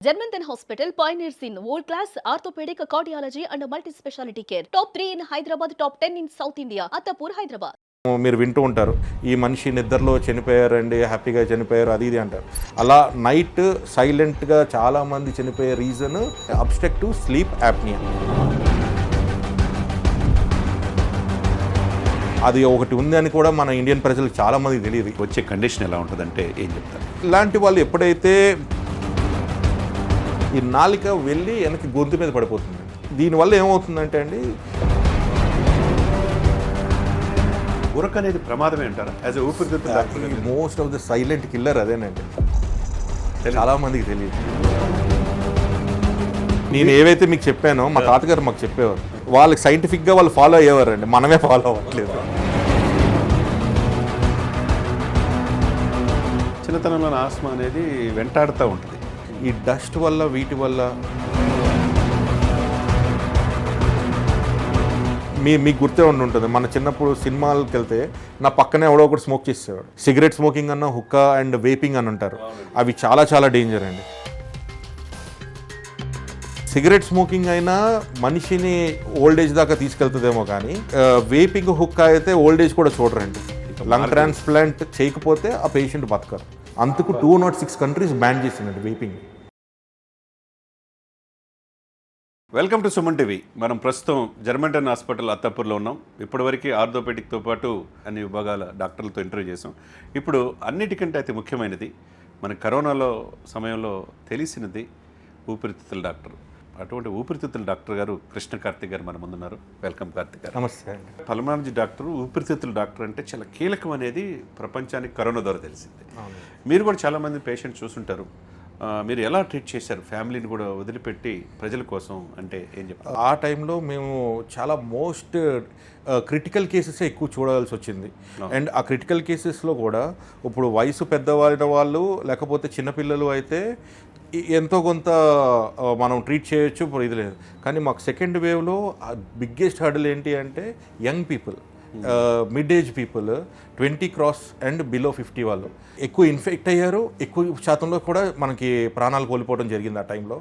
Germanton Hospital pioneers in world-class orthopedic, cardiology and multi-specialty care. Top 3 in Hyderabad, top 10 in South India. Attapur, Hyderabad. మీరు వింటూ ఉంటారు ఈ మనిషి నిద్రలో చనిపోయారండి, హ్యాపీగా చనిపోయారు, అది ఇది అంటారు. అలా నైట్ సైలెంట్గా చాలామంది చనిపోయే రీజన్ అబ్స్ట్రక్టివ్ స్లీప్ యాప్నియా. అది ఒకటి ఉంది అని కూడా మన ఇండియన్ ప్రజలకు చాలామందికి తెలియదు. వచ్చే కండిషన్ ఎలా ఉంటుందంటే ఏం చెప్తారు? ఇలాంటి వాళ్ళు ఎప్పుడైతే ఈ నాలిక వెళ్ళి వెనక్కి గొంతు మీద పడిపోతుంది, దీనివల్ల ఏమవుతుందంటే అండి, ఉరక అనేది ప్రమాదమే అంటారా? యాజ్ ఎ ఊపిరితిత్తుల most of the silent killer అదేనండి. చాలామందికి తెలియదు. నేను ఏవైతే మీకు చెప్పానో మా తాతగారు మాకు చెప్పేవారు, వాళ్ళకి సైంటిఫిక్గా వాళ్ళు ఫాలో అయ్యేవారండి, మనమే ఫాలో అవ్వట్లేదు. చిన్నతనంలో ఆస్మా అనేది వెంటాడుతూ ఉంటుంది. ఈ డస్ట్ వల్ల వీటి వల్ల మీకు గుర్తే ఉంటుంది, మన చిన్నప్పుడు సినిమాలకు వెళ్తే నా పక్కనే ఎవడో ఒకటి స్మోక్ చేసేవాడు. సిగరెట్ స్మోకింగ్ అన్న, హుక్కా అండ్ వేపింగ్ అని అంటారు, అవి చాలా చాలా డేంజర్ అండి. సిగరెట్ స్మోకింగ్ అయినా మనిషిని ఓల్డ్ ఏజ్ దాకా తీసుకెళ్తుందేమో కానీ వేపింగ్, హుక్కా అయితే ఓల్డ్ ఏజ్ కూడా చూడరండి. లంగ్ ట్రాన్స్ప్లాంట్ చేయకపోతే ఆ పేషెంట్ బతకరు. అందుకు 206 కంట్రీస్ బ్యాన్ చేసిందండి vaping. Welcome to Suman TV. మనం ప్రస్తుతం జర్మంటన్ హాస్పిటల్ అత్తాపూర్లో ఉన్నాం. ఇప్పటివరకు ఆర్థోపెడిక్తో పాటు అన్ని విభాగాల డాక్టర్లతో ఇంటర్వ్యూ చేసాం. ఇప్పుడు అన్నిటికంటే అతి ముఖ్యమైనది మన కరోనాలో సమయంలో తెలిసినది ఊపిరితిత్తుల డాక్టర్. అటువంటి ఊపిరితిత్తుల డాక్టర్ గారు కృష్ణ కార్తిక్ గారు మన ముందున్నారు. వెల్కమ్ కార్తిక్ గారు. నమస్తే అండి. పల్మనాలజీ డాక్టర్, ఊపిరితిత్తుల డాక్టర్ అంటే చాలా కీలకం అనేది ప్రపంచానికి కరోనా ద్వారా తెలిసింది. మీరు కూడా చాలామంది పేషెంట్ చూసుంటారు. మీరు ఎలా ట్రీట్ చేశారు ఫ్యామిలీని కూడా వదిలిపెట్టి ప్రజల కోసం అంటే ఏం చెప్తారు? ఆ టైంలో మేము చాలా మోస్ట్ క్రిటికల్ కేసెస్ ఎక్కువ చూడాల్సి వచ్చింది. అండ్ ఆ క్రిటికల్ కేసెస్లో కూడా ఇప్పుడు వయసు పెద్దవాళ్ళ వాళ్ళు లేకపోతే చిన్నపిల్లలు అయితే ఎంతో కొంత మనం ట్రీట్ చేయొచ్చు, ఇప్పుడు ఇది లేదు. కానీ మాకు సెకండ్ వేవ్లో బిగ్గెస్ట్ హర్డల్ ఏంటి అంటే young people, mid age people, 20 cross and below 50 వాళ్ళు ఎక్కువ ఇన్ఫెక్ట్ అయ్యారు. ఎక్కువ శాతంలో కూడా మనకి ప్రాణాలు కోల్పోవడం జరిగింది. ఆ టైంలో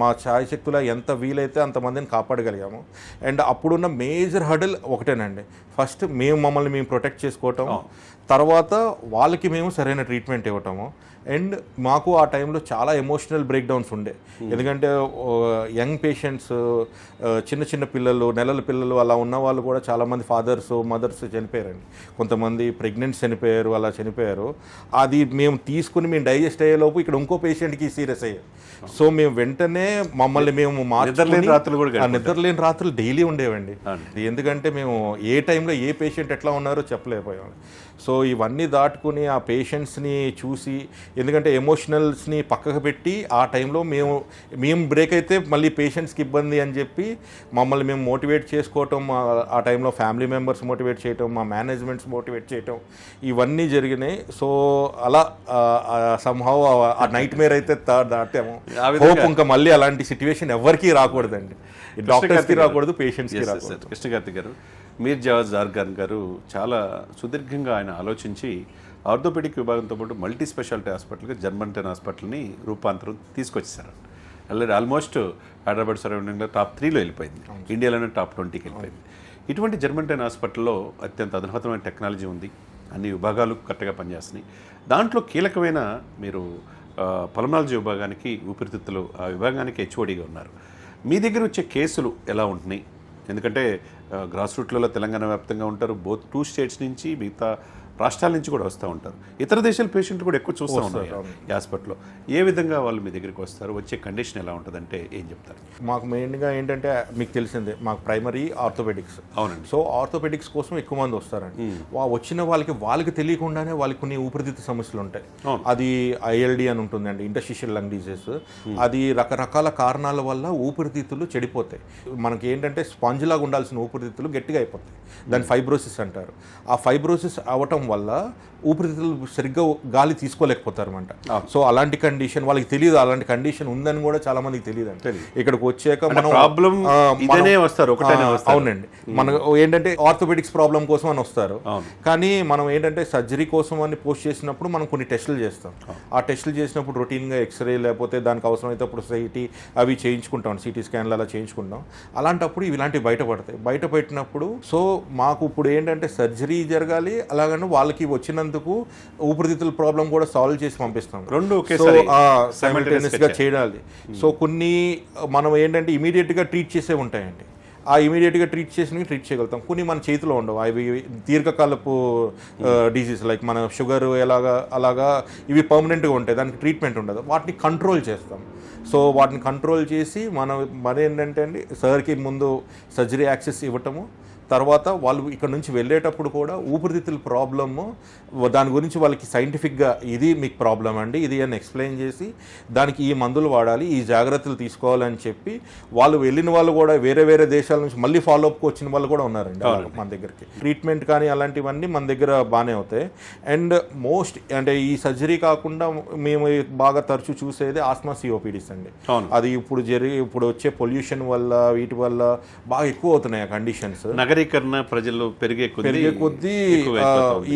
మా ఛాయశక్తుల ఎంత వీలైతే అంతమందిని కాపాడగలిగాము. అండ్ అప్పుడున్న మేజర్ హర్డల్ ఒకటేనండి, ఫస్ట్ మమ్మల్ని మేము ప్రొటెక్ట్ చేసుకోవటం, తర్వాత వాళ్ళకి మేము సరైన ట్రీట్మెంట్ ఇవ్వటము. అండ్ మాకు ఆ టైంలో చాలా ఎమోషనల్ బ్రేక్ డౌన్స్ ఉండే, ఎందుకంటే యంగ్ పేషెంట్స్, చిన్న చిన్న పిల్లలు, నెలల పిల్లలు అలా ఉన్న వాళ్ళు కూడా చాలామంది ఫాదర్స్, మదర్స్ చనిపోయారండి. కొంతమంది ప్రెగ్నెంట్స్ చనిపోయారు, అలా చనిపోయారు. అది మేము తీసుకుని మేము డైజెస్ట్ అయ్యేలోపు ఇక్కడ ఇంకో పేషెంట్కి సీరియస్ అయ్యారు. సో మేము వెంటనే మమ్మల్ని మేము నిద్రలేని రాత్రులు డైలీ ఉండేవండి. ఎందుకంటే మేము ఏ టైంలో ఏ పేషెంట్ ఎట్లా ఉన్నారో చెప్పలేకపోయాం. సో ఇవన్నీ దాటుకుని ఆ పేషెంట్స్ని చూసి, ఎందుకంటే ఎమోషనల్స్ని పక్కకు పెట్టి ఆ టైంలో మేము బ్రేక్ అయితే మళ్ళీ పేషెంట్స్కి ఇబ్బంది అని చెప్పి మమ్మల్ని మేము మోటివేట్ చేసుకోవటం, ఆ టైంలో ఫ్యామిలీ మెంబర్స్ మోటివేట్ చేయటం, మా మేనేజ్మెంట్స్ మోటివేట్ చేయటం, ఇవన్నీ జరిగినాయి. సో అలా సంహౌ ఆ నైట్ మేర్ అయితే దాటాము. హోప్ ఇంకా మళ్ళీ అలాంటి సిచ్యువేషన్ ఎవరికి రాకూడదండి, డాక్టర్స్కి రాకూడదు, పేషెంట్స్కి రాకూడదు. కృష్ణ కార్తిక్ గారు, మీర్ జవాజ్ జార్గాన్ గారు చాలా సుదీర్ఘంగా ఆయన ఆలోచించి ఆర్థోపెడిక్ విభాగంతో పాటు మల్టీ స్పెషాలిటీ హాస్పిటల్గా జర్మంటన్ హాస్పిటల్ని రూపాంతరం తీసుకొచ్చేసారు. ఆల్రెడీ ఆల్మోస్ట్ హైదరాబాద్ సరౌండింగ్లో టాప్ 3లో వెళ్ళిపోయింది, ఇండియాలోనే టాప్ 20కి వెళ్ళిపోయింది. ఇటువంటి జర్మంటన్ హాస్పిటల్లో అత్యంత అధునాతనమైన టెక్నాలజీ ఉంది, అన్ని విభాగాలు కరెక్ట్గా పనిచేస్తున్నాయి. దాంట్లో కీలకమైన మీరు పల్మనాలజీ విభాగానికి, ఊపిరితిత్తులు ఆ విభాగానికి హెచ్ఓడిగా ఉన్నారు. మీ దగ్గర వచ్చే కేసులు ఎలా ఉంటున్నాయి? ఎందుకంటే గ్రాస్ రూట్లలో తెలంగాణ వ్యాప్తంగా ఉంటారు, బోత్ 2 స్టేట్స్ నుంచి, మిగతా రాష్ట్రాల నుంచి కూడా వస్తూ ఉంటారు. ఇతర దేశాల పేషెంట్లు కూడా ఎక్కువ చూస్తూ ఉంటారు ఈ హాస్పిటల్లో. ఏ విధంగా వాళ్ళు మీ దగ్గరికి వస్తారు? వచ్చే కండిషన్ ఎలా ఉంటుందంటే ఏం చెప్తారు? మాకు మెయిన్గా ఏంటంటే మీకు తెలిసిందే, మాకు ప్రైమరీ ఆర్థోపెడిక్స్. అవునండి. సో ఆర్థోపెడిక్స్ కోసం ఎక్కువ మంది వస్తారండి. వచ్చిన వాళ్ళకి తెలియకుండానే వాళ్ళకి కొన్ని ఊపిరితిత్తు సమస్యలు ఉంటాయి. అది ILD అని ఉంటుందండి, ఇంటర్స్టిషియల్ లంగ్ డిసీజ్. అది రకరకాల కారణాల వల్ల ఊపిరితిత్తులు చెడిపోతాయి. మనకి ఏంటంటే స్పాంజ్ లాగా ఉండాల్సిన ఊపిరితిత్తులు గట్టిగా అయిపోతాయి, దాన్ని ఫైబ్రోసిస్ అంటారు. ఆ ఫైబ్రోసిస్ అవ్వటం అయిపోవటం వల్ల ఊపిరితిత్తులు సరిగ్గా గాలి తీసుకోలేకపోతారు అనమాట. సో అలాంటి కండిషన్ వాళ్ళకి తెలియదు, అలాంటి కండిషన్ ఉందని కూడా చాలా మందికి తెలియదు అండి. ఇక్కడికి వచ్చాక మనం ప్రాబ్లం వస్తారు. అవునండి, మనకు ఏంటంటే ఆర్థోపెడిక్స్ ప్రాబ్లం కోసం అని వస్తారు, కానీ మనం ఏంటంటే సర్జరీ కోసం అని పోస్ట్ చేసినప్పుడు మనం కొన్ని టెస్టులు చేస్తాం. ఆ టెస్టులు చేసినప్పుడు రొటీన్గా ఎక్స్రే లేకపోతే దానికి అవసరమైతే అప్పుడు సిటీ అవి చేయించుకుంటాం, సిటీ స్కాన్లు అలా చేయించుకుంటాం. అలాంటప్పుడు ఇలాంటివి బయటపెట్టినప్పుడు సో మాకు ఇప్పుడు ఏంటంటే సర్జరీ జరగాలి, అలాగని వాళ్ళకి వచ్చినందుకు ఊపిరితిత్తుల ప్రాబ్లం కూడా సాల్వ్ చేసి పంపిస్తాం, రెండు సైమల్టేనియస్గా చేయాలి. సో కొన్ని మనం ఏంటంటే ఇమీడియట్గా ట్రీట్ చేసే ఉంటాయండి, ఆ ఇమీడియట్గా ట్రీట్ ట్రీట్ చేయగలుగుతాం. కొన్ని మన చేతిలో ఉండవు, అవి దీర్ఘకాలపు డిసీజ్ లైక్ మన షుగర్ అలాగా ఇవి పర్మనెంట్గా ఉంటాయి, దానికి ట్రీట్మెంట్ ఉండదు, వాటిని కంట్రోల్ చేస్తాం. సో వాటిని కంట్రోల్ చేసి మన ఏంటంటే అండి సార్కి ముందు సర్జరీ యాక్సెస్ ఇవ్వటము, తర్వాత వాళ్ళు ఇక్కడ నుంచి వెళ్ళేటప్పుడు కూడా ఊపిరితిత్తుల ప్రాబ్లము దాని గురించి వాళ్ళకి సైంటిఫిక్గా ఇది మీకు ప్రాబ్లం అండి ఇది అని ఎక్స్ప్లెయిన్ చేసి దానికి ఈ మందులు వాడాలి, ఈ జాగ్రత్తలు తీసుకోవాలని చెప్పి వాళ్ళు వెళ్ళిన వాళ్ళు కూడా వేరే వేరే దేశాల నుంచి మళ్ళీ ఫాలోఅప్కి వచ్చిన వాళ్ళు కూడా ఉన్నారండి మన దగ్గరికి. ట్రీట్మెంట్ కానీ అలాంటివన్నీ మన దగ్గర బాగానే అవుతాయి. అండ్ మోస్ట్ అంటే ఈ సర్జరీ కాకుండా మేము బాగా తరచూ చూసేది ఆస్మా సిఓపిడిస్ అండి. అది ఇప్పుడు వచ్చే పొల్యూషన్ వల్ల వీటి వల్ల బాగా ఎక్కువ అవుతున్నాయి ఆ కండిషన్స్. నగరీకరణ ప్రజలు పెరిగే కొద్దీ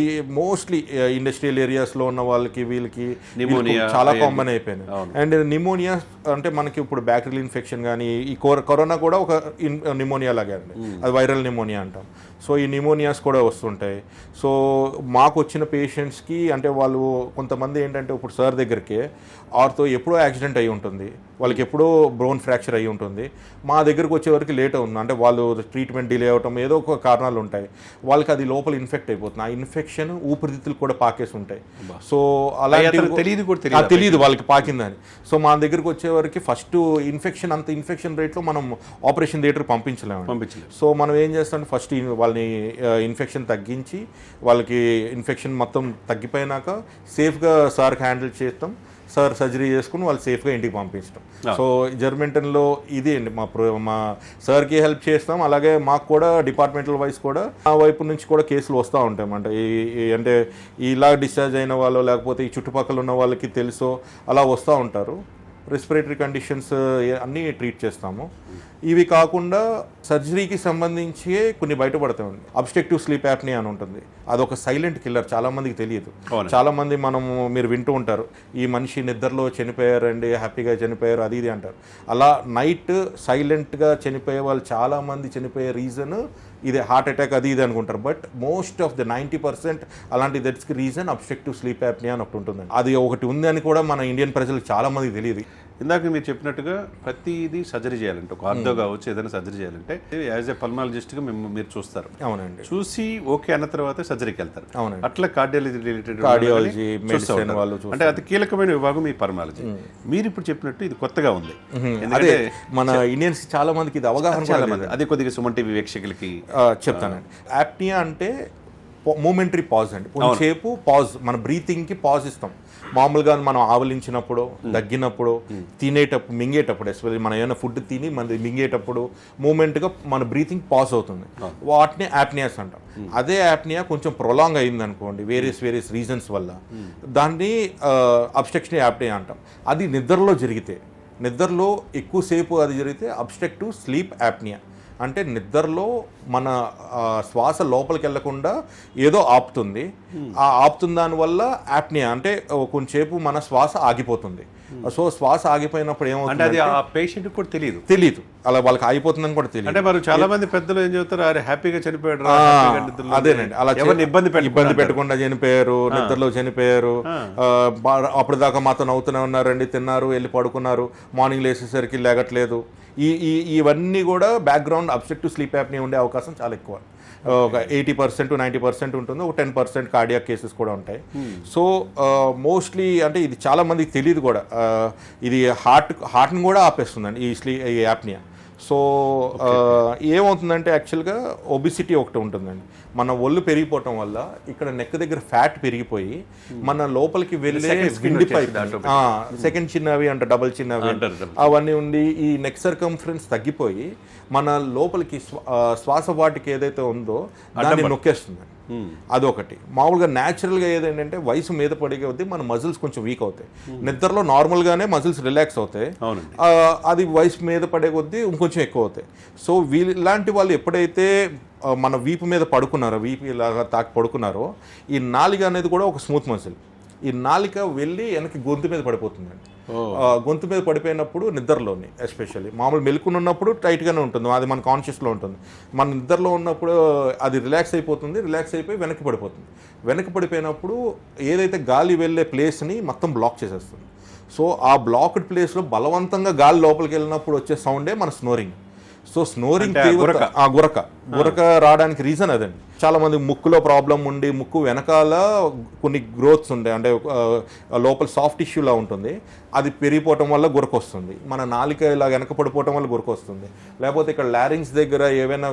ఈ మోస్ట్లీ ఇండస్ట్రియల్ ఏరియాస్ లో ఉన్న వాళ్ళకి వీళ్ళకి నిమోనియా చాలా కామన్ అయిపోయింది. అండ్ నిమోనియా అంటే మనకి ఇప్పుడు బ్యాక్టీరియల్ ఇన్ఫెక్షన్ కానీ ఈ కరోనా కూడా ఒక నిమోనియా లాగే అండి, అది వైరల్ నిమోనియా అంటాం. సో ఈ నిమోనియాస్ కూడా వస్తుంటాయి. సో మాకు వచ్చిన పేషెంట్స్కి అంటే వాళ్ళు కొంతమంది ఏంటంటే ఇప్పుడు సార్ దగ్గరికి ఆర్తో ఎప్పుడో యాక్సిడెంట్ అయి ఉంటుంది, వాళ్ళకి ఎప్పుడో బ్రోన్ ఫ్రాక్చర్ అయి ఉంటుంది, మా దగ్గరకు వచ్చేవరకు లేట్ అవుతుంది, అంటే వాళ్ళు ట్రీట్మెంట్ డిలే అవటం ఏదో ఒక కారణాలు ఉంటాయి, వాళ్ళకి అది లోపల ఇన్ఫెక్ట్ అయిపోతుంది, ఆ ఇన్ఫెక్షన్ ఊపిరితిత్తులు కూడా పాకేసి ఉంటాయి. సో అలా తెలియదు వాళ్ళకి పాకిందని. సో మా దగ్గరకు వచ్చేవరకు ఫస్ట్ ఇన్ఫెక్షన్ రేట్లో మనం ఆపరేషన్ థియేటర్ పంపించలేము. సో మనం ఏం చేస్తాం ఫస్ట్ వాళ్ళని ఇన్ఫెక్షన్ తగ్గించి వాళ్ళకి ఇన్ఫెక్షన్ మొత్తం తగ్గిపోయినాక సేఫ్గా సార్కి హ్యాండిల్ చేస్తాం, సార్ సర్జరీ చేసుకుని వాళ్ళు సేఫ్గా ఇంటికి పంపించడం. సో జర్మెంటన్లో ఇది అండి మా సార్కి హెల్ప్ చేస్తాం, అలాగే మాకు కూడా డిపార్ట్మెంటల్ వైజ్ కూడా ఆ వైపు నుంచి కూడా కేసులు వస్తూ ఉంటాయి. అంటే ఇలా డిశ్చార్జ్ అయిన వాళ్ళు లేకపోతే ఈ చుట్టుపక్కల ఉన్న వాళ్ళకి తెలుసో అలా వస్తూ ఉంటారు. రెస్పిరేటరీ కండిషన్స్ అన్నీ ట్రీట్ చేస్తాము. ఇవి కాకుండా సర్జరీకి సంబంధించి కొన్ని బయటపడతాయండి. అబ్స్ట్రక్టివ్ స్లీప్ యాప్నియా అని ఉంటుంది, అదొక సైలెంట్ కిల్లర్, చాలా మందికి తెలియదు. చాలా మంది మీరు వింటూ ఉంటారు ఈ మనిషి నిద్రలో చనిపోయారండి, హ్యాపీగా చనిపోయారు అది ఇది అంటారు. అలా నైట్ సైలెంట్గా చనిపోయే వాళ్ళు చాలా మంది చనిపోయే రీజన్ ఇదే, హార్ట్ అటాక్ అది ఇది అనుకుంటారు. బట్ మోస్ట్ ఆఫ్ ద 90% అలాంటి దట్స్కి రీజన్ అబ్స్ట్రక్టివ్ స్లీప్ యాప్నియా అని ఒకటి ఉంటుందండి. అది ఒకటి ఉంది అని కూడా మన ఇండియన్ ప్రజలకు చాలా మందికి తెలియదు. ఇందాక మీరు చెప్పినట్టుగా ప్రతిదీ సర్జరీ చేయాలంటే ఒక ఆర్థో కావచ్చు ఏదైనా సర్జరీ చేయాలంటే యాజ్ ఏ పల్మాలజిస్ట్గా మీరు చూస్తారు. అవునండి. చూసి ఓకే అన్న తర్వాత సర్జరీకి వెళ్తారు. అవునండి. అట్లా కార్డియాలజీ రిలేటెడ్ మెడిసిన్ వాళ్ళు అంటే అది కీలకమైన విభాగం మీ పల్మాలజీ. మీరు ఇప్పుడు చెప్పినట్టు ఇది కొత్తగా ఉంది, అదే మన ఇండియన్స్ చాలా మందికి ఇది అవగాహన చాలా మంది. అది కొద్దిగా సుమన్ టీవీ వీక్షకులకి చెప్తానండి. యాప్నియా అంటే మూమెంటరీ పాజ్ అండి, కొంచెంసేపు పాజ్, మన బ్రీతింగ్కి పాజ్ ఇస్తాం. మామూలుగా మనం ఆవలించినప్పుడు, దగ్గినప్పుడు, తినేటప్పుడు, మింగేటప్పుడు, ఎస్పెషల్లీ మనం ఏమైనా ఫుడ్ తిని మన మింగేటప్పుడు మూమెంట్గా మన బ్రీతింగ్ పాజ్ అవుతుంది, వాటిని యాప్నియాస్ అంటాం. అదే యాప్నియా కొంచెం ప్రొలాంగ్ అయింది అనుకోండి వేరియస్ రీజన్స్ వల్ల, దాన్ని అబ్స్ట్రక్షన్ యాప్నియా అంటాం. అది నిద్రలో ఎక్కువసేపు అది జరిగితే అబ్స్ట్రక్టివ్ స్లీప్ యాప్నియా. అంటే నిద్రలో మన శ్వాస లోపలికి వెళ్లకుండా ఏదో ఆపుతుంది, ఆ ఆపుతున్న దానివల్ల యాప్నియా అంటే కొంచెంసేపు మన శ్వాస ఆగిపోతుంది. సో శ్వాస ఆగిపోయినప్పుడు ఏమవుతుంది ఆ పేషెంట్ కూడా తెలియదు అలా వాళ్ళకి ఆగిపోతుందని కూడా తెలియదు. అంటే మరి చాలా మంది పెద్దలు ఏం చెప్తారు, అరే హ్యాపీగా చనిపోయాడు, అదేనండి, అలా ఇబ్బంది పెట్టకుండా చనిపోయారు, నిద్రలో చనిపోయారు, అప్పుడు దాకా మాతో నవ్వుతూనే ఉన్నారండి, తిన్నారు, వెళ్ళి పడుకున్నారు, మార్నింగ్ లేచేసరికి లేగట్లేదు. ఇవన్నీ కూడా బ్యాక్గ్రౌండ్ అబ్స్ట్రక్టివ్ స్లీప్ యాప్నియా ఉండే అవకాశం చాలా ఎక్కువ. ఒక 80% to 90% ఉంటుంది, ఒక 10% కార్డియాక్ కేసెస్ కూడా ఉంటాయి. సో మోస్ట్లీ అంటే ఇది చాలా మందికి తెలియదు కూడా, ఇది హార్ట్ని కూడా ఆపేస్తుందండి ఈ యాప్నియా. సో ఏమవుతుందంటే యాక్చువల్గా ఒబిసిటీ ఒకటి ఉంటుందండి, మన ఒళ్ళు పెరిగిపోవటం వల్ల ఇక్కడ నెక్ దగ్గర ఫ్యాట్ పెరిగిపోయి మన లోపలికి వెళ్ళే విండ్ పైప్, సెకండ్ చిన్నవి అంటే డబుల్ చిన్నవి అవన్నీ ఉండి ఈ నెక్ సర్కంఫరెన్స్ తగ్గిపోయి మన లోపలికి శ్వాస వాటికి ఏదైతే ఉందో దాన్ని నొక్కేస్తుందండి. అదొకటి. మామూలుగా న్యాచురల్గా ఏదేంటంటే వయసు మీద పడే కొద్దీ మన మజిల్స్ కొంచెం వీక్ అవుతాయి. నిద్రలో నార్మల్గానే మజిల్స్ రిలాక్స్ అవుతాయి, అది వయసు మీద పడే కొద్దీ ఇంకొంచెం ఎక్కువ అవుతాయి. సో ఇలాంటి వాళ్ళు ఎప్పుడైతే మన వీపు మీద పడుకున్నారో, వీపు ఇలాగా తాకి పడుకున్నారో, ఈ నాలిక అనేది కూడా ఒక స్మూత్ మజిల్. ఈ నాలిక వెళ్ళి వెనక్కి గొంతు మీద పడిపోతుందండి. గొంతు మీద పడిపోయినప్పుడు నిద్రలోని ఎస్పెషల్లీ మామూలు మెలుకుని ఉన్నప్పుడు టైట్గానే ఉంటుంది, అది మన కాన్షియస్లో ఉంటుంది. మన నిద్రలో ఉన్నప్పుడు అది రిలాక్స్ అయిపోతుంది, రిలాక్స్ అయిపోయి వెనక్కి పడిపోతుంది. వెనక్కి పడిపోయినప్పుడు ఏదైతే గాలి వెళ్ళే ప్లేస్ని మొత్తం బ్లాక్ చేసేస్తుంది. సో ఆ బ్లాక్డ్ ప్లేస్లో బలవంతంగా గాలి లోపలికి వెళ్ళినప్పుడు వచ్చే సౌండే మన స్నోరింగ్. సో స్నోరింగ్ గురక రావడానికి రీజన్ అదండి. చాలా మంది ముక్కులో ప్రాబ్లం ఉండి ముక్కు వెనకాల కొన్ని గ్రోత్స్ ఉంటాయి, అంటే లోపల సాఫ్ట్ టిష్యూలా ఉంటుంది, అది పెరిగిపోవటం వల్ల గురక వస్తుంది. మన నాలిక ఇలా వెనక పడిపోవటం వల్ల గురక వస్తుంది. లేకపోతే ఇక్కడ లారింగ్స్ దగ్గర ఏవైనా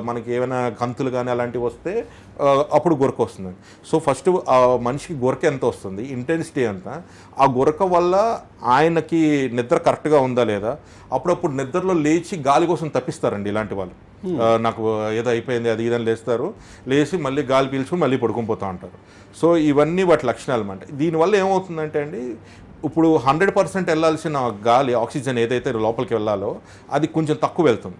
మనకి ఏమైనా కంతులు కానీ అలాంటివి వస్తే అప్పుడు గురక వస్తుంది. సో ఫస్ట్ ఆ మనిషికి గురక ఎంత వస్తుంది, ఇంటెన్సిటీ ఎంత, ఆ గురక వల్ల ఆయనకి నిద్ర కరెక్ట్గా ఉందా లేదా, అప్పుడప్పుడు నిద్రలో లేచి గాలి కోసం తప్పిస్తారండి ఇలాంటి వాళ్ళు. నాకు ఏదో అయిపోయింది అది ఇదని లేస్తారు, లేచి మళ్ళీ గాలి పీల్చుకుని మళ్ళీ పడుకొని పోతూ ఉంటారు. సో ఇవన్నీ వాటి లక్షణాలు అన్నమాట. దీనివల్ల ఏమవుతుందంటే అండి, ఇప్పుడు 100% వెళ్ళాల్సిన గాలి ఆక్సిజన్ ఏదైతే లోపలికి వెళ్ళాలో అది కొంచెం తక్కువ వెళ్తుంది.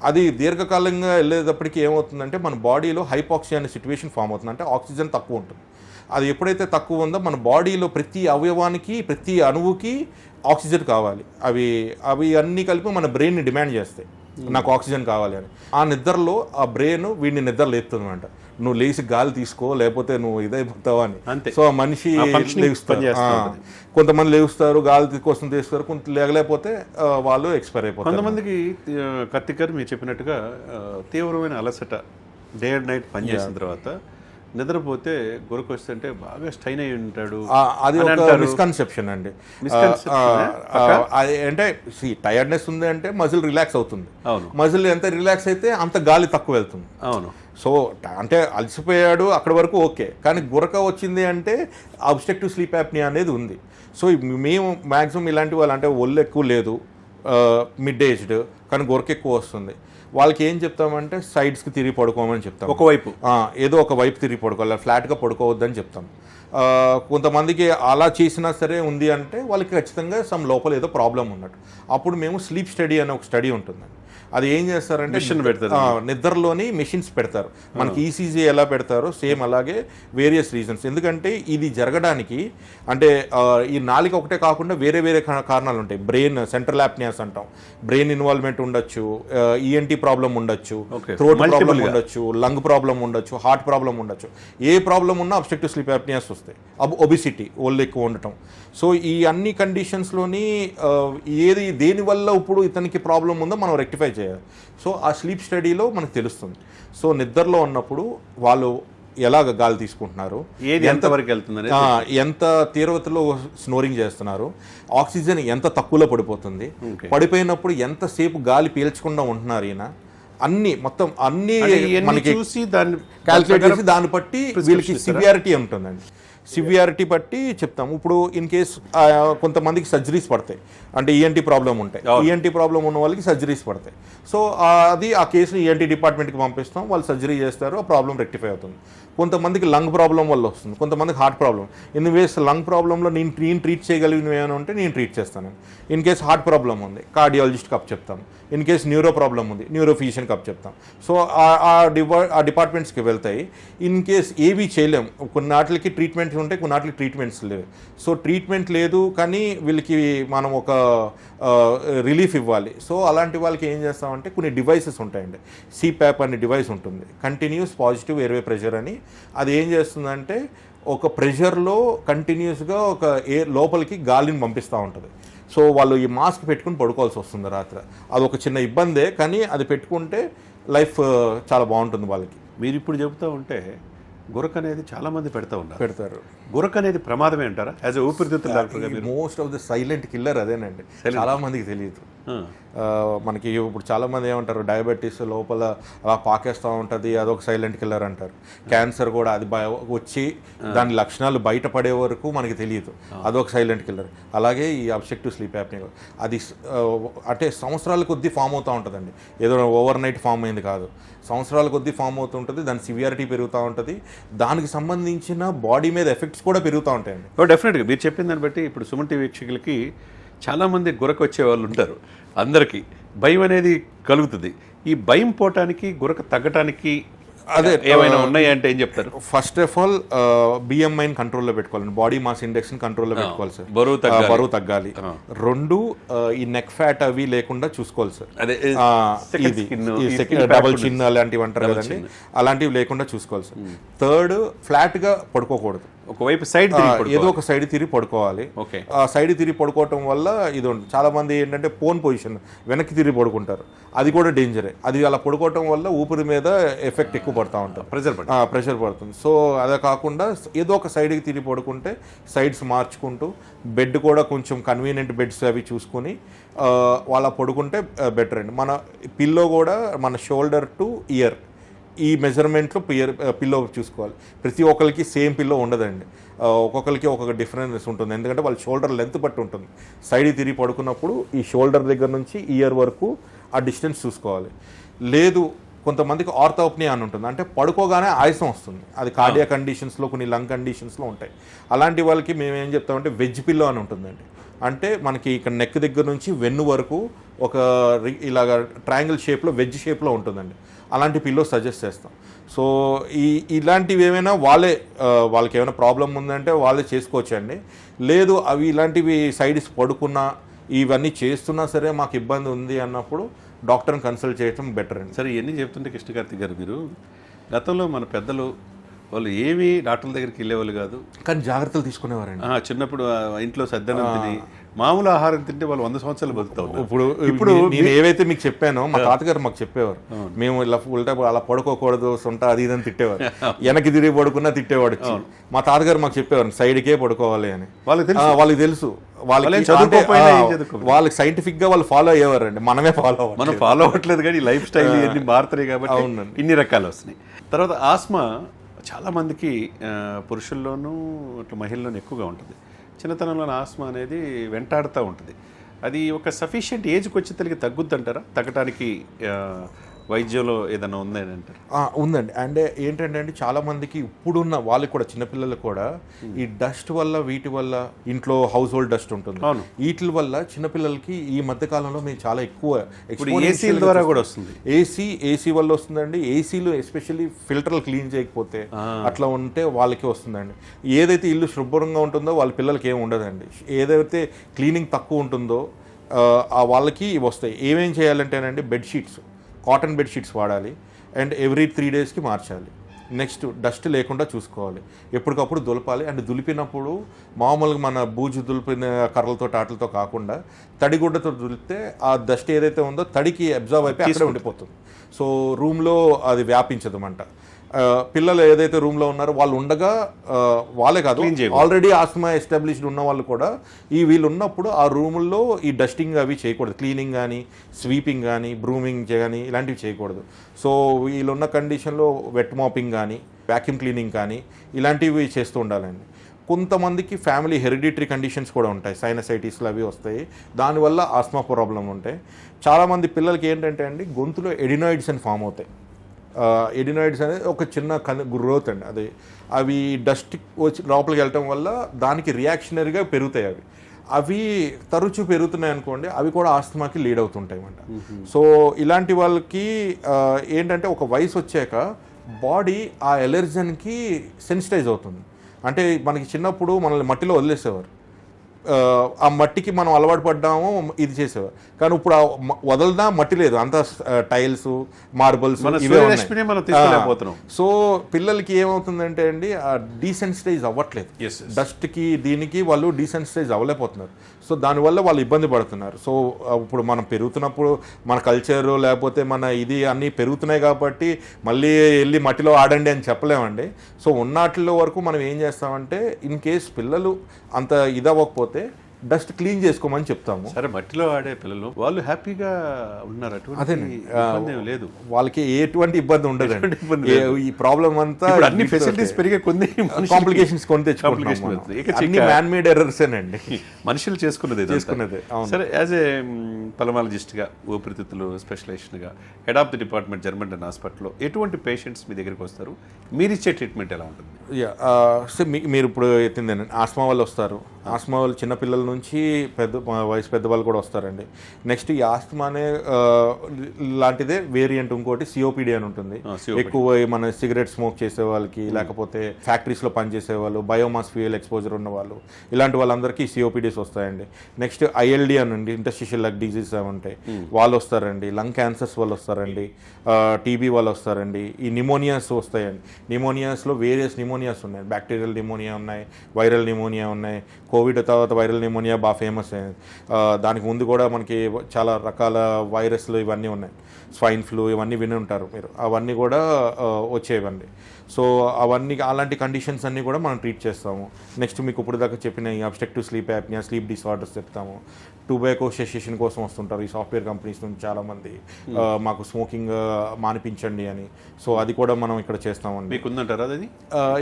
అది దీర్ఘకాలంగా వెళ్ళేటప్పటికి ఏమవుతుందంటే మన బాడీలో హైపాక్సియా అనే సిచ్యువేషన్ ఫామ్ అవుతుంది, అంటే ఆక్సిజన్ తక్కువ ఉంటుంది. అది ఎప్పుడైతే తక్కువ ఉందో మన బాడీలో ప్రతి అవయవానికి ప్రతి అణువుకి ఆక్సిజన్ కావాలి. అవి అన్నీ కలిపి మన బ్రెయిన్ని డిమాండ్ చేస్తాయి, నాకు ఆక్సిజన్ కావాలి అని. ఆ నిద్రలో ఆ బ్రెయిన్ వీడిని నిద్ర లేపుతుంది అనమాట, నువ్వు లేచి గాలి తీసుకో లేకపోతే నువ్వు ఇదైపోతావు అని. సో ఆ మనిషి లేస్తారు, కొంతమంది లేస్తారు గాలి కోసం తీస్తారు, కొంత లేకపోతే వాళ్ళు ఎక్స్పైర్ అయిపోతారు. కొంతమందికి కత్తికర్ మీరు చెప్పినట్టుగా తీవ్రమైన అలసట డే అండ్ నైట్ పనిచేసిన తర్వాత నిద్రపోతే గురక వస్తుంటే బాగా స్ట్రైన్ అయి ఉంటాడు, అది ఒక మిస్కన్సెప్షన్ అండి. అంటే టైర్డ్నెస్ ఉంది అంటే మజిల్ రిలాక్స్ అవుతుంది, మజిల్ ఎంత రిలాక్స్ అయితే అంత గాలి తక్కువ వెళ్తుంది. అవును. సో అంటే అలసిపోయాడు అక్కడి వరకు ఓకే, కానీ గురక వచ్చింది అంటే అబ్స్ట్రక్టివ్ స్లీప్ యాప్నియా అనేది ఉంది. సో మేము మ్యాక్సిమం ఇలాంటి వాళ్ళు అంటే ఒళ్ళు ఎక్కువ లేదు, మిడ్ ఏజ్డ్ కానీ గురక ఎక్కువ వస్తుంది, వాళ్ళకి ఏం చెప్తామంటే సైడ్స్కి తిరిగి పడుకోమని చెప్తాం. ఒకవైపు ఏదో ఒక వైపు తిరిగి పడుకోవాలి, ఫ్లాట్గా పడుకోవద్దని చెప్తాం. కొంతమందికి అలా చేసినా సరే ఉంది అంటే వాళ్ళకి ఖచ్చితంగా సమ్ లోపల ఏదో ప్రాబ్లం ఉన్నట్టు. అప్పుడు మేము స్లీప్ స్టడీ అనే ఒక స్టడీ ఉంటుందండి. అది ఏం చేస్తారంటే నిద్రలోని మెషిన్స్ పెడతారు, మనకి ఈసీజీ ఎలా పెడతారో సేమ్ అలాగే వేరియస్ రీజన్స్. ఎందుకంటే ఇది జరగడానికి అంటే ఈ నాలుక ఒకటే కాకుండా వేరే వేరే కారణాలు ఉంటాయి. బ్రెయిన్ సెంట్రల్ యాప్నియాస్ అంటాం, బ్రెయిన్ ఇన్వాల్వ్మెంట్ ఉండొచ్చు, ఈఎన్టీ ప్రాబ్లం ఉండొచ్చు, థ్రోట్ ప్రాబ్లం ఉండొచ్చు, లంగ్ ప్రాబ్లం ఉండొచ్చు, హార్ట్ ప్రాబ్లం ఉండొచ్చు. ఏ ప్రాబ్లం ఉన్నా అబ్స్ట్రక్టివ్ స్లీప్ యాప్నియాస్ వస్తాయి. ఒబిసిటీ, ఒళ్ళు ఎక్కువ ఉండటం. సో ఈ అన్ని కండిషన్స్లోని దేనివల్ల ఇప్పుడు ఇతనికి ప్రాబ్లం ఉందో మనం రెక్టిఫై చేయాలి. సో ఆ స్లీప్ స్టడీలో మనకు తెలుస్తుంది. సో నిద్రలో ఉన్నప్పుడు వాళ్ళు ఎలాగ గాలి తీసుకుంటున్నారు, ఎంతవరకు వెళ్తుంది, ఎంత తీవ్రతలో స్నోరింగ్ చేస్తున్నారు, ఆక్సిజన్ ఎంత తక్కువలో పడిపోతుంది, పడిపోయినప్పుడు ఎంతసేపు గాలి పీల్చకుండా ఉంటున్నారు ఈయన, మొత్తం అన్ని మనకి చూసి దాన్ని క్యాల్కులేట్ చేసి దాన్ని బట్టి వీళ్ళకి సివియారిటీ ఉంటుందండి. సివియారిటీ బట్టి చెప్తాము. ఇప్పుడు ఇన్ కేస్ కొంతమందికి సర్జరీస్ పడతాయి, అంటే ఈఎన్టీ ప్రాబ్లం ఉంటాయి, ఈఎన్టీ ప్రాబ్లం ఉన్న వాళ్ళకి సర్జరీస్ పడతాయి. సో అది ఆ కేసుని ఈఎన్టీ డిపార్ట్మెంట్కి పంపిస్తాం, వాళ్ళు సర్జరీ చేస్తారు, ఆ ప్రాబ్లం రెక్టిఫై అవుతుంది. కొంతమందికి లంగ్ ప్రాబ్లం వల్ల వస్తుంది, కొంతమందికి heart problem. In ways lung ప్రాబ్లంలో నేను ట్రీట్ చేయగలిగినవి ఏమైనా ఉంటే నేను ట్రీట్ చేస్తాను. ఇన్ కేస్ హార్ట్ ప్రాబ్లం ఉంది కార్డియాలజిస్ట్కి అప్ చెప్తాం, ఇన్ కేస్ న్యూరో ప్రాబ్లం ఉంది న్యూరోఫిజిషియన్కి అప్ చెప్తాం. సో ఆ డిపార్ట్మెంట్స్కి వెళ్తాయి. ఇన్ కేస్ ఏవి చేయలేం, కొన్నాటికి ట్రీట్మెంట్స్ ఉంటాయి, కొన్నాటికి ట్రీట్మెంట్స్ లేవు. సో ట్రీట్మెంట్ లేదు కానీ వీళ్ళకి మనం ఒక రిలీఫ్ ఇవ్వాలి. సో అలాంటి వాళ్ళకి ఏం చేస్తామంటే కొన్ని డివైసెస్ ఉంటాయండి. సిప్యాప్ అనే డివైస్ ఉంటుంది, కంటిన్యూస్ పాజిటివ్ ఎయిర్వే ప్రెషర్ అని. అది ఏం చేస్తుందంటే ఒక ప్రెషర్లో కంటిన్యూస్గా ఒక లోపలికి గాలిని పంపిస్తూ ఉంటుంది. సో వాళ్ళు ఈ మాస్క్ పెట్టుకుని పడుకోవాల్సి వస్తుంది రాత్రి. అది ఒక చిన్న ఇబ్బందే, కానీ అది పెట్టుకుంటే లైఫ్ చాలా బాగుంటుంది వాళ్ళకి. మీరు ఇప్పుడు చెబుతూ ఉంటే గురక అనేది చాలా మంది పెడతారు. గురక అనేది ప్రమాదమే అంటారా? యాజ్ ఎ ఊపిరితిత్తుల doctor, most of the silent killer అదేనండి, చాలా మందికి తెలియదు. మనకి ఇప్పుడు చాలామంది ఏమంటారు, డయాబెటీస్ లోపల అలా పాకేస్తూ ఉంటుంది, అదొక సైలెంట్ కిల్లర్ అంటారు. క్యాన్సర్ కూడా అది వచ్చి దాని లక్షణాలు బయటపడే వరకు మనకి తెలియదు, అదొక సైలెంట్ కిల్లర్. అలాగే ఈ అబ్స్ట్రక్టివ్ స్లీప్ యాప్నియా అది అంటే సంవత్సరాల కొద్దీ ఫామ్ అవుతూ ఉంటుందండి, ఏదో ఓవర్ నైట్ ఫామ్ అయింది కాదు, సంవత్సరాల కొద్దీ ఫామ్ అవుతుంటుంది. దాని సివియారిటీ పెరుగుతూ ఉంటుంది, దానికి సంబంధించిన బాడీ మీద ఎఫెక్ట్స్ కూడా పెరుగుతూ ఉంటాయండి. డెఫినెట్గా మీరు చెప్పిన దాన్ని బట్టి ఇప్పుడు సుమన్ టీవీ వీక్షకులకి చాలామంది గురక వచ్చే వాళ్ళు ఉంటారు, అందరికీ భయం అనేది కలుగుతుంది. ఈ భయం పోవటానికి గురక తగ్గటానికి అదే ఏమైనా ఉన్నాయా అంటే ఏం చెప్తారు? ఫస్ట్ ఆఫ్ ఆల్ బిఎంఐని కంట్రోల్లో పెట్టుకోవాలండి, బాడీ మాస్ ఇండెక్స్ని కంట్రోల్లో పెట్టుకోవాలి సార్, బరువు తగ్గాలి. 2 ఈ నెక్ ఫ్యాట్ అవి లేకుండా చూసుకోవాలి సార్, అదే ఇది డబుల్ చిన్ అలాంటివి అంటారు కదండి, అలాంటివి లేకుండా చూసుకోవాలి సార్. 3 ఫ్లాట్గా పడుకోకూడదు, ఒకవైపు సైడ్ ఏదో ఒక సైడ్ తిరిగి పడుకోవాలి. సైడ్ తిరిగి పడుకోవటం వల్ల ఇది ఉంటుంది. చాలా మంది ఏంటంటే పోన్ పొజిషన్ వెనక్కి తిరిగి పడుకుంటారు, అది కూడా డేంజరే. అది అలా పడుకోవటం వల్ల ఊపిరి మీద ఎఫెక్ట్ ఎక్కువ పడుతూ ఉంటుంది, ప్రెషర్ పడుతుంది. సో అదే కాకుండా ఏదో ఒక సైడ్కి తిరిగి పడుకుంటే సైడ్స్ మార్చుకుంటూ బెడ్ కూడా కొంచెం కన్వీనియంట్ బెడ్స్ అవి చూసుకొని వాళ్ళ పడుకుంటే బెటర్ అండి. మన పిల్లో కూడా మన షోల్డర్ టు ఇయర్ ఈ మెజర్మెంట్లో పిల్లో చూసుకోవాలి. ప్రతి ఒక్కరికి సేమ్ పిల్లో ఉండదండి, ఒక్కొక్కరికి ఒక్కొక్క డిఫరెన్స్ ఉంటుంది, ఎందుకంటే వాళ్ళ షోల్డర్ లెంత్ బట్టి ఉంటుంది. సైడ్ తిరిగి పడుకున్నప్పుడు ఈ షోల్డర్ దగ్గర నుంచి ఇయర్ వరకు ఆ డిస్టెన్స్ చూసుకోవాలి. లేదు కొంతమందికి ఆర్థోప్నియా అని ఉంటుంది, అంటే పడుకోగానే ఆయాసం వస్తుంది, అది కార్డియా కండిషన్స్లో కొన్ని లంగ్ కండిషన్స్లో ఉంటాయి. అలాంటి వాళ్ళకి మేము ఏం చెప్తామంటే వెజ్ పిల్లో అని ఉంటుందండి. అంటే మనకి ఇక్కడ నెక్ దగ్గర నుంచి వెన్ను వరకు ఒక ఇలాగ ట్రయాంగిల్ షేప్లో వెజ్ షేప్లో ఉంటుందండి, అలాంటి పిల్లో సజెస్ట్ చేస్తాం. సో ఇలాంటివి ఏమైనా వాళ్ళకి ఏమైనా ప్రాబ్లం ఉందంటే వాళ్ళే చేసుకోవచ్చండి. లేదు అవి ఇలాంటివి సైడ్స్ పడుకున్నా ఇవన్నీ చేస్తున్నా సరే మాకు ఇబ్బంది ఉంది అన్నప్పుడు డాక్టర్ని కన్సల్ట్ చేయడం బెటర్ అండి. సరే ఇవన్నీ చెప్తుంటే కృష్ణకార్తిక్ గారు, మీరు గతంలో మన పెద్దలు వాళ్ళు ఏమీ డాక్టర్ల దగ్గరికి వెళ్ళేవాళ్ళు కాదు, కానీ జాగ్రత్తలు తీసుకునేవారండి. చిన్నప్పుడు ఇంట్లో సద్దనం తిని మామూలు ఆహారం తింటే వాళ్ళు 100 సంవత్సరాలు బతుకుతారు. ఇప్పుడు నేను ఏవైతే మీకు చెప్పానో మా తాతగారు మాకు చెప్పేవారు, మేము ఇలా ఉల్టా అలా పడుకోకూడదు, సొంట అది ఇదని తిట్టేవారు, వెనక్కి తిరిగి పడుకున్నా తిట్టేవాడు. మా తాతగారు మాకు చెప్పేవారు సైడ్కే పడుకోవాలి అని. వాళ్ళకి తెలుసు, వాళ్ళకి సైంటిఫిక్ గా వాళ్ళు ఫాలో అయ్యేవారండి, మనం ఫాలో అవ్వట్లేదు, కానీ లైఫ్ స్టైల్ ఇవన్నీ మారుతున్నాయి కాబట్టి ఇన్ని రకాలు వస్తున్నాయి. తర్వాత ఆస్మా చాలా మందికి పురుషుల్లోనూ అట్లా మహిళల్లోనూ ఎక్కువగా ఉంటుంది. చిన్నతనంలో ఆస్మా అనేది వెంటాడుతూ ఉంటుంది. అది ఒక సఫిషియెంట్ ఏజ్కి వచ్చేసరికి తగ్గుద్ది అంటారా? తగ్గడానికి వైద్యంలో ఏదైనా ఉందని అంటారు? ఉందండి. అంటే ఏంటంటే అండి, చాలా మందికి ఇప్పుడున్న వాళ్ళకి కూడా చిన్నపిల్లలకు కూడా ఈ డస్ట్ వల్ల వీటి వల్ల ఇంట్లో హౌస్ హోల్డ్ డస్ట్ ఉంటుంది, వీటి వల్ల చిన్నపిల్లలకి ఈ మధ్య కాలంలో మేము చాలా ఎక్కువ ఏసీ ద్వారా కూడా వస్తుంది. ఏసీ వల్ల వస్తుందండి. ఏసీలు ఎస్పెషల్లీ ఫిల్టర్లు క్లీన్ చేయకపోతే అట్లా ఉంటే వాళ్ళకి వస్తుందండి. ఏదైతే ఇల్లు శుభ్రంగా ఉంటుందో వాళ్ళ పిల్లలకి ఏమి ఉండదండి. ఏదైతే క్లీనింగ్ తక్కువ ఉంటుందో వాళ్ళకి వస్తాయి. ఏమేం చేయాలంటేనండి, బెడ్షీట్స్ కాటన్ బెడ్షీట్స్ వాడాలి, అండ్ ఎవ్రీ 3 డేస్కి మార్చాలి. నెక్స్ట్ డస్ట్ లేకుండా చూసుకోవాలి, ఎప్పటికప్పుడు దులపాలి. అండ్ దులిపినప్పుడు మామూలుగా మన బూజు దులిపిన కర్రలతో ఆటలతో కాకుండా తడిగుడ్డతో దులిపితే ఆ డస్ట్ ఏదైతే ఉందో తడికి అబ్జర్వ్ అయిపోయి అక్కడే ఉండిపోతుంది. సో రూమ్లో అది వ్యాపించదు మంట. పిల్లలు ఏదైతే రూమ్లో ఉన్నారో వాళ్ళు ఉండగా వాళ్ళే కాదు, ఆల్రెడీ ఆస్మా ఎస్టాబ్లిష్డ్ ఉన్న వాళ్ళు కూడా వీళ్ళు ఉన్నప్పుడు ఆ రూముల్లో ఈ డస్టింగ్ అవి చేయకూడదు, క్లీనింగ్ కానీ స్వీపింగ్ కానీ బ్రూమింగ్ కానీ ఇలాంటివి చేయకూడదు. సో వీళ్ళున్న కండిషన్లో వెట్ మాపింగ్ కానీ వ్యాక్యూమ్ క్లీనింగ్ కానీ ఇలాంటివి చేస్తూ ఉండాలండి. కొంతమందికి ఫ్యామిలీ హెరిడిటరీ కండిషన్స్ కూడా ఉంటాయి, సైనసైటిస్లు అవి వస్తాయి, దానివల్ల ఆస్మా ప్రాబ్లం ఉంటాయి. చాలామంది పిల్లలకి ఏంటంటే అండి, గొంతులో ఎడినాయిడ్స్ అని ఫామ్ అవుతాయి. ఎడినాయిడ్స్ అనేది ఒక చిన్న గ్రోత్ అండి, అది అవి డస్ట్ వచ్చి లోపలికి వెళ్ళటం వల్ల దానికి రియాక్షనరీగా పెరుగుతాయి. అవి తరచూ పెరుగుతున్నాయి అనుకోండి, అవి కూడా ఆస్తమాకి లీడ్ అవుతుంటాయి అన్నమాట. సో ఇలాంటి వాళ్ళకి ఏంటంటే ఒక వయసు వచ్చాక బాడీ ఆ ఎలర్జన్కి సెన్సిటైజ్ అవుతుంది. అంటే మనకి చిన్నప్పుడు మనల్ని మట్టిలో వదిలేసేవారు, ఆ మట్టికి మనం అలవాటు పడ్డాము, ఇది చేసేవారు. కానీ ఇప్పుడు వదలదా మట్టి లేదు, అంత టైల్స్ మార్బుల్స్ ఇవే ఉన్నాయి. సో పిల్లలకి ఏమవుతుందంటే అండి, డీసెన్సిటైజ్ అవ్వట్లేదు, డస్ట్కి దీనికి వాళ్ళు డీసెన్సిటైజ్ అవ్వలేకపోతున్నారు. సో దానివల్ల వాళ్ళు ఇబ్బంది పడుతున్నారు. సో ఇప్పుడు మనం పెరుగుతున్నప్పుడు మన కల్చర్ లేకపోతే మన ఇది అన్నీ పెరుగుతున్నాయి కాబట్టి మళ్ళీ వెళ్ళి మట్టిలో ఆడండి అని చెప్పలేమండి. సో ఉన్నట్లో వరకు మనం ఏం చేస్తామంటే, ఇన్ కేస్ పిల్లలు అంత ఇదవ్వకపోతే డస్ట్ క్లీన్ చేసుకోమని చెప్తాము. సరే, మట్టిలో ఆడే పిల్లలు వాళ్ళు హ్యాపీగా ఉన్నారు, అటువంటి అదేనండి. ఇబ్బంది ఏం లేదు. వాళ్ళకి ఎటువంటి ఇబ్బంది ఉండదండి. ఈ ప్రాబ్లం అంతా ఇప్పుడు అన్ని ఫెసిలిటీస్ పెరిగే కొన్ని కాంప్లికేషన్స్ కొని తెచ్చుకుంటున్నాం. అన్ని మ్యాన్ మేడ్ ఎర్రర్సేనండి, మనుషులు చేసుకున్నది. అవును. సరే, యాజ్ ఏ పల్మనాలజిస్ట్గా, ఊపిరితిత్తులు స్పెషలిస్ట్గా, హెడ్ ఆఫ్ ది డిపార్ట్మెంట్ జర్మంటన్ హాస్పిటల్లో ఎటువంటి పేషెంట్స్ మీ దగ్గరికి వస్తారు? మీరు ఇచ్చే ట్రీట్మెంట్ ఎలా ఉంటుంది? సో మీరు ఇప్పుడు ఎత్తిందేనండి, ఆస్మా వాళ్ళు వస్తారు. ఆస్మా వాళ్ళు చిన్నపిల్లల నుంచి వయసు పెద్దవాళ్ళు కూడా వస్తారండి. నెక్స్ట్ ఈ ఆస్మానే లాంటిదే వేరియంట్ ఇంకోటి సిఓపిడి అని ఉంటుంది. ఎక్కువ మన సిగరెట్ స్మోక్ చేసే వాళ్ళకి, లేకపోతే ఫ్యాక్టరీస్లో పనిచేసే వాళ్ళు, బయోమాస్ ఫ్యూయల్ ఎక్స్పోజర్ ఉన్న వాళ్ళు, ఇలాంటి వాళ్ళందరికీ సిఓపిడీస్ వస్తాయండి. నెక్స్ట్ ఐఎల్డి అని ఉంది, ఇంటర్స్టిషియల్ లగ్ డిజీజ్ అవి ఉంటాయి, వాళ్ళు వస్తారండి. లంగ్ క్యాన్సర్స్ వాళ్ళు వస్తారండి, టీబీ వాళ్ళు వస్తారండి. ఈ నిమోనియాస్ వస్తాయండి. నిమోనియాస్లో వేరియస్ నిమోనియాస్ ఉన్నాయి. బ్యాక్టీరియల్ నిమోనియా ఉన్నాయి, వైరల్ నిమోనియా ఉన్నాయి. కోవిడ్ తర్వాత వైరల్ నిమోనియా బాగా ఫేమస్ అయింది. దానికి ముందు కూడా మనకి చాలా రకాల వైరస్లు ఇవన్నీ ఉన్నాయి. స్వైన్ ఫ్లూ ఇవన్నీ విని ఉంటారు మీరు, అవన్నీ కూడా వచ్చేవండి. సో అవన్నీ అలాంటి కండిషన్స్ అన్నీ కూడా మనం ట్రీట్ చేస్తాము. నెక్స్ట్ మీకు ఇప్పుడు దాకా చెప్పిన ఈ obstructive sleep apnea, sleep disorders చెప్తాము. టొబాకో సెసేషన్ కోసం వస్తుంటారు ఈ సాఫ్ట్వేర్ కంపెనీస్ నుంచి చాలామంది, మాకు స్మోకింగ్ మానిపించండి అని. సో అది కూడా మనం ఇక్కడ చేస్తామండి. మీకు ఉందంటారా అది?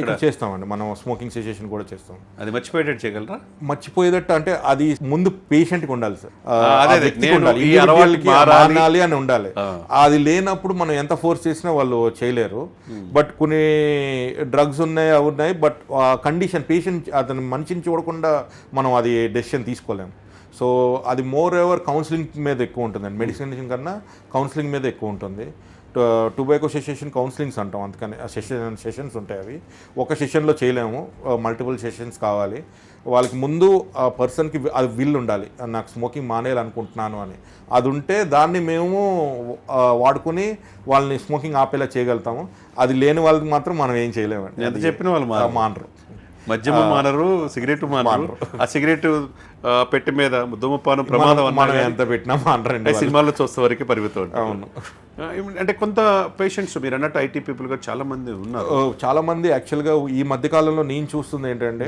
ఇక్కడ చేస్తామండి, మనం స్మోకింగ్ సెసేషన్ కూడా చేస్తాం. అది మర్చిపోయేటట్టు చేయగలరా? మర్చిపోయేటట్టు అంటే అది ముందు పేషెంట్కి ఉండాలి సార్, మారాలి అని ఉండాలి. అది లేనప్పుడు మనం ఎంత ఫోర్స్ చేసినా వాళ్ళు చేయలేరు. బట్ కొన్ని డ్రగ్స్ ఉన్నాయి, అవి ఉన్నాయి, బట్ కండిషన్ పేషెంట్ అతను మనిషిని చూడకుండా మనం అది డెసిషన్ తీసుకోలేము. సో అది మోర్ ఎవర్ కౌన్సిలింగ్ మీద ఎక్కువ ఉంటుందండి, మెడిసిన్ కన్నా కౌన్సిలింగ్ మీద ఎక్కువ ఉంటుంది. టొబాకో సెషన్ కౌన్సిలింగ్స్ అంటాం, అందుకని సెషన్స్ ఉంటాయి. అవి ఒక సెషన్లో చేయలేము, మల్టిపుల్ సెషన్స్ కావాలి. వాళ్ళకి ముందు ఆ పర్సన్కి అది విల్ ఉండాలి, నాకు స్మోకింగ్ మానేయాలనుకుంటున్నాను అని. అది ఉంటే దాన్ని మేము వాడుకుని వాళ్ళని స్మోకింగ్ ఆపేలా చేయగలుగుతాము. అది లేని వాళ్ళకి మాత్రం మనం ఏం చేయలేమండి. ఎంత చెప్పిన వాళ్ళు మానరు. మద్యము మానరు, సిగరెట్ మానరు. ఆ సిగరెట్ పెట్టి మీద ధూమపానం ప్రమాదం మనం ఎంత పెట్టినా మానరండి. సినిమాల్లో చూస్తే వరకు పరిమితం. అవును. అంటే కొంత పేషెంట్స్ మీరు అన్నట్టు ఐటీ పీపుల్ గా చాలా మంది ఉన్నారు. చాలా మంది యాక్చువల్గా ఈ మధ్య కాలంలో నేను చూస్తుంది ఏంటంటే,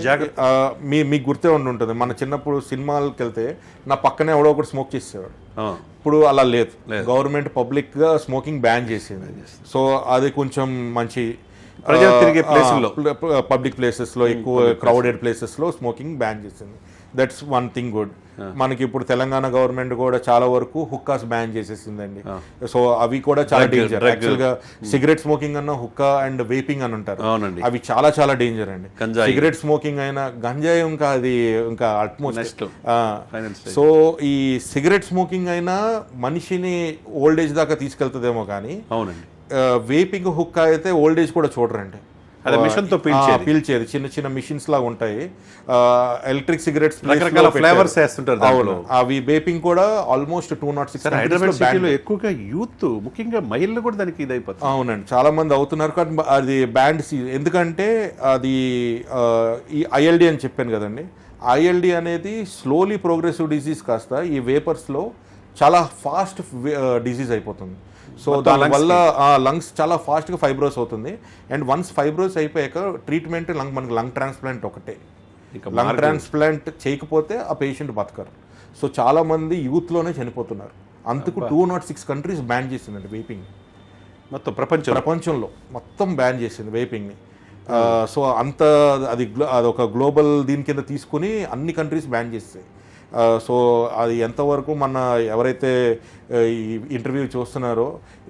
మీకు గుర్తే ఉంటుంది, మన చిన్నప్పుడు సినిమాలకు వెళ్తే నా పక్కనే ఎవడో ఒకటి స్మోక్ చేసేవాడు. ఇప్పుడు అలా లేదు, గవర్నమెంట్ పబ్లిక్ గా స్మోకింగ్ బ్యాన్ చేసింది. సో అది కొంచెం మంచి ప్రజలు తిరిగే ప్లేసుల్లో, పబ్లిక్ ప్లేసెస్లో, ఎక్కువ క్రౌడెడ్ ప్లేసెస్లో స్మోకింగ్ బ్యాన్ చేసింది. That's one thing good. మనకి ఇప్పుడు తెలంగాణ గవర్నమెంట్ కూడా చాలా వరకు హుక్కాస్ బ్యాన్ చేసేసిందండి. సో అవి కూడా చాలా డేంజర్. యాక్చువల్గా సిగరెట్ స్మోకింగ్ అన్న హుక్కా అండ్ వేపింగ్ అని ఉంటారు, అవి చాలా చాలా డేంజర్ అండి. సిగరెట్ స్మోకింగ్ అయినా గంజాయి ఇంకా అది ఇంకా అట్మోస్ట్. సో ఈ సిగరెట్ స్మోకింగ్ అయినా మనిషిని ఓల్డ్ ఏజ్ దాకా తీసుకెళ్తుందేమో కానీ, వేపింగ్ హుక్కా అయితే ఓల్డ్ ఏజ్ కూడా చూడరండి. మిషన్తో పీల్చేది చిన్న చిన్న మిషన్స్ లాగా ఉంటాయి. ఎలక్ట్రిక్ సిగరెట్స్ రకరకాల ఫ్లేవర్స్ వేస్తుంటారు. అవి వేపింగ్ కూడా ఆల్మోస్ట్ 206. హైదరాబాద్ సిటీలో ఎక్కువగా యూత్, ముఖ్యంగా మహిళలు కూడా దానికి ఇదైపోతుంది. అవునండి, చాలా మంది అవుతున్నారు. కానీ అది బ్యాండ్ ఎందుకంటే అది ఈ ఐఎల్డి అని చెప్పాను కదండి. ఐఎల్డి అనేది స్లోలీ ప్రోగ్రెసివ్ డిజీజ్ కాస్త ఈ వేపర్స్లో చాలా ఫాస్ట్ డిజీజ్ అయిపోతుంది. సో దానివల్ల లంగ్స్ చాలా ఫాస్ట్గా ఫైబ్రోస్ అవుతుంది. అండ్ వన్స్ ఫైబ్రోస్ అయిపోయాక ట్రీట్మెంట్ మనకి లంగ్ ట్రాన్స్ప్లాంట్ ఒకటే. లంగ్ ట్రాన్స్ప్లాంట్ చేయకపోతే ఆ పేషెంట్ బతకరు. సో చాలామంది యూత్లోనే చనిపోతున్నారు. అందుకు 206 కంట్రీస్ బ్యాన్ చేసిందండి వేపింగ్. మొత్తం ప్రపంచంలో మొత్తం బ్యాన్ చేసింది వేపింగ్ని. సో అంత అదొక గ్లోబల్ దీని కింద తీసుకుని అన్ని కంట్రీస్ బ్యాన్ చేస్తాయి. సో అది ఎంతవరకు మన ఎవరైతే ఈ ఇంటర్వ్యూ చూస్తున్నారో,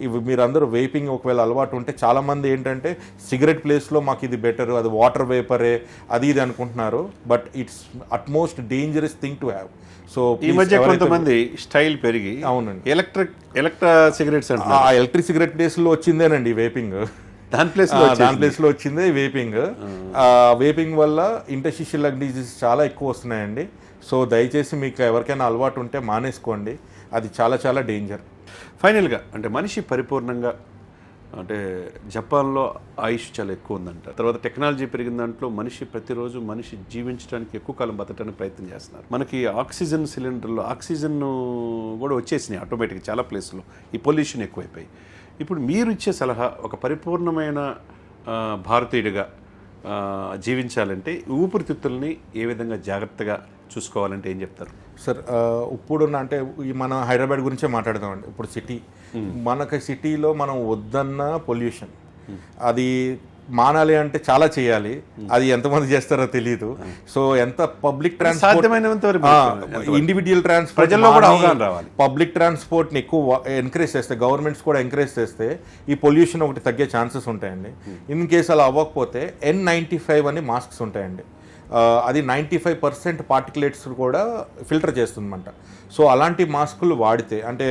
ఇవి మీరందరూ వేపింగ్ ఒకవేళ అలవాటు ఉంటే, చాలామంది ఏంటంటే సిగరెట్ ప్లేస్లో మాకు ఇది బెటర్, అది వాటర్ వేపరే, అది ఇది అనుకుంటున్నారు. But it's utmost dangerous thing to have. So ఈ మధ్య కొంతమంది స్టైల్ పెరిగి, అవునండి, ఎలక్ట్రిక్ సిగరెట్స్ ఆ ఎలక్ట్రిక్ సిగరెట్ ప్లేస్లో వచ్చిందేనండి వేపింగ్. దాని ప్లేస్లో వచ్చిందే వేపింగ్. వేపింగ్ వల్ల ఇంటర్స్టిషియల్ లగ్ డిసీజ్ చాలా ఎక్కువ వస్తున్నాయండి. సో దయచేసి మీకు ఎవరికైనా అలవాటు ఉంటే మానేసుకోండి, అది చాలా చాలా డేంజర్. ఫైనల్గా అంటే మనిషి పరిపూర్ణంగా, అంటే జపాన్లో ఆయుష్ చాలా ఎక్కువ ఉందంట. తర్వాత టెక్నాలజీ పెరిగిన దాంట్లో ప్రతిరోజు మనిషి జీవించడానికి ఎక్కువ కాలం బతకడానికి ప్రయత్నం చేస్తున్నారు. మనకి ఆక్సిజన్ సిలిండర్లో ఆక్సిజన్ కూడా వచ్చేసినాయి ఆటోమేటిక్గా చాలా ప్లేస్లో, ఈ పొల్యూషన్ ఎక్కువైపోయి. ఇప్పుడు మీరు ఇచ్చే సలహా, ఒక పరిపూర్ణమైన భారతీయుడిగా జీవించాలంటే ఊపిరితిత్తుల్ని ఏ విధంగా జాగ్రత్తగా చూసుకోవాలంటే ఏం చెప్తారు? సార్ ఇప్పుడున్న అంటే ఈ మన హైదరాబాద్ గురించే మాట్లాడదామండి. ఇప్పుడు సిటీ, మనకి సిటీలో మనం వద్దన్న పొల్యూషన్, అది మానాలి అంటే చాలా చేయాలి. అది ఎంతమంది చేస్తారో తెలియదు. సో ఎంత పబ్లిక్ సాధ్యమైనంత వరకు ట్రాన్స్పోర్ట్, ఇండివిజువల్ ట్రాన్స్పోర్ట్, ప్రజల్లో కూడా అవగాహన రావాలి. పబ్లిక్ ట్రాన్స్పోర్ట్ని ఎక్కువ ఎంకరేజ్ చేస్తే, గవర్నమెంట్స్ కూడా ఎంకరేజ్ చేస్తే ఈ పొల్యూషన్ ఒకటి తగ్గే ఛాన్సెస్ ఉంటాయండి. ఇన్ కేసు అలా అవ్వకపోతే N95 అని మాస్క్స్ ఉంటాయండి. అది 95% పార్టికులేట్స్ కూడా ఫిల్టర్ చేస్తుందన్నమాట. సో అలాంటి మాస్కులు వాడితే, అంటే